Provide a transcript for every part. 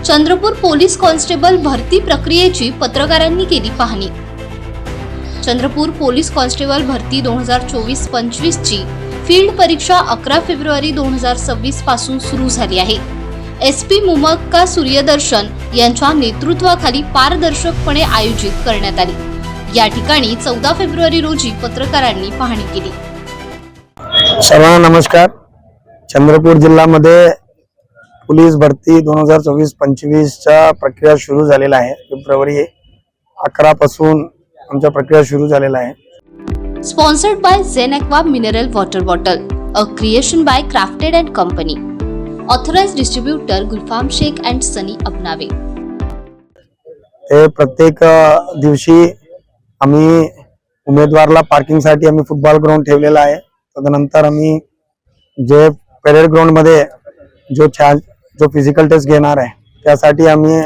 Chandrapur police constable भरती प्रक्रियेची पत्रकारांनी केली पाहणी। चंद्रपूर पोलीस कॉन्स्टेबल भरती 2024-25 ची फील्ड परीक्षा 11 फेब्रुवारी 2026 पासून सुरू झाली आहे। एसपी मुमक्का सूर्यदर्शन यांच्या नेतृत्वाखाली पारदर्शकपणे आयोजित करण्यात आली। या ठिकाणी 14 फेब्रुवारी रोजी पत्रकारांनी पाहणी केली। सर्वांना नमस्कार। चंद्रपूर जिल्ह्यामध्ये पोलीस भरती 2024-25 चा प्रक्रिया सुरू झालेला आहे। फेब्रुवारी 11 पासून आमच्या प्रक्रिया सुरू झालेला आहे। Sponsored by Zen Aqua mineral water bottle, a creation by Crafted and Company, authorised distributor Gulfam Shaikh and Sunny Abnave. प्रत्येक दिवशी आम्ही उमेदवारला पार्किंगसाठी आम्ही फुटबॉल ग्राउंड ठेवलेला आहे। तदनंतर आम्ही जे परेड ग्राउंड मध्ये जो फिजिकल टेस्ट घेणार आहे त्यासाठी आम्ही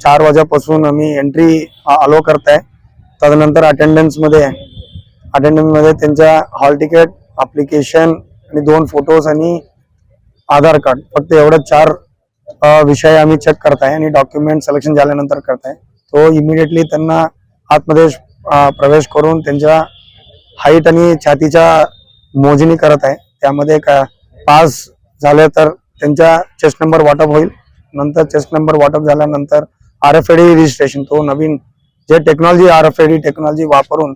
4 वाजेपासून आम्ही एंट्री अलो करत आहे। तदनंतर अटेंडन्स मध्ये त्यांच्या हॉल तिकीट, ऍप्लिकेशन आणि 2 फोटोज आणि आधार कार्ड, फक्त एवढं 4 विषय आम्ही चेक करताय आणि डॉक्युमेंट सिलेक्शन झाल्यानंतर करताय। तो इमिडिएटली त्यांना आतमध्ये प्रवेश करून त्यांच्या हाईट आणि छातीच्या मोजणी करत आहे। त्यामध्ये पास झाले तर त्यांचा चेस्ट नंबर वाटप होईल। नंतर चेस्ट नंबर वाटप झाल्यानंतर RFID रजिस्ट्रेशन, तो नवीन जे टेक्नॉलॉजी RFID टेक्नॉलॉजी वापरून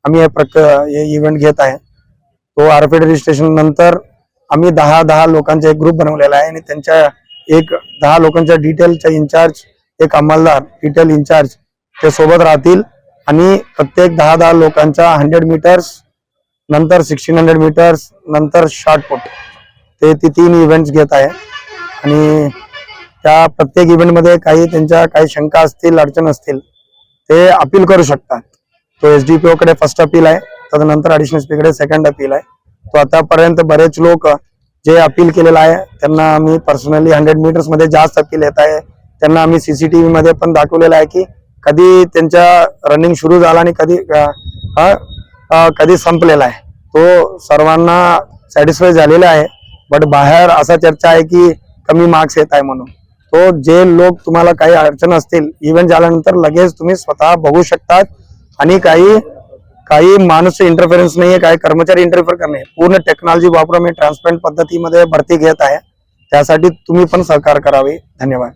आम्ही हे इव्हेंट घेत आहे। तो RFID रजिस्ट्रेशन नंतर आम्ही 10 लोकांचा एक ग्रुप बनवलेला आहे आणि त्यांच्या 10 लोकांच्या डिटेलच्या इंचार्ज, एक अंमलदार डिटेल इंचार्ज ते सोबत राहतील आणि प्रत्येक 10 लोकांचा 100 मीटर्स, नंतर 1600 मीटर्स, नंतर शॉर्टपुट, ते 3 इव्हेंट्स घेत आहे। आणि त्या प्रत्येक इव्हेंट मध्ये काही शंका असतील, अडचण असतील, ते अपील करू शकतात। तो SDPO कडे फर्स्ट अपील आहे, तदनंतर ॲडिशनल SP कडे सेकंड अपील आहे। तो आतापर्यंत बरेच लोक जे अपील केलेला आहे त्यांना आम्ही पर्सनली 100 मीटर्स मध्ये जास्त अपील येत आहे। त्यांना आम्ही CCTV मध्ये पण दाखवलेलं आहे की कधी त्यांच्या रनिंग सुरू झाला आणि कधी संपलेला आहे। तो सर्वांना सॅटिस्फाय झालेला आहे। बट बाहेर असा चर्चा आहे की कमी मार्क्स येत आहे म्हणून। तो जे लोक तुम्हाला काही अडचण असतील इव्हेंट झाल्यानंतर लगेच तुम्ही स्वतः बघू शकतात आणि काही माणूस इंटरफेरन्स नाहीये, काही कर्मचारी इंटरफेअर करणे, पूर्ण टेक्नॉलॉजी वापरून मी ट्रान्सपरंट पद्धतीमध्ये भरती घेत आहे। त्यासाठी तुम्ही पण सहकार्य करावे। धन्यवाद।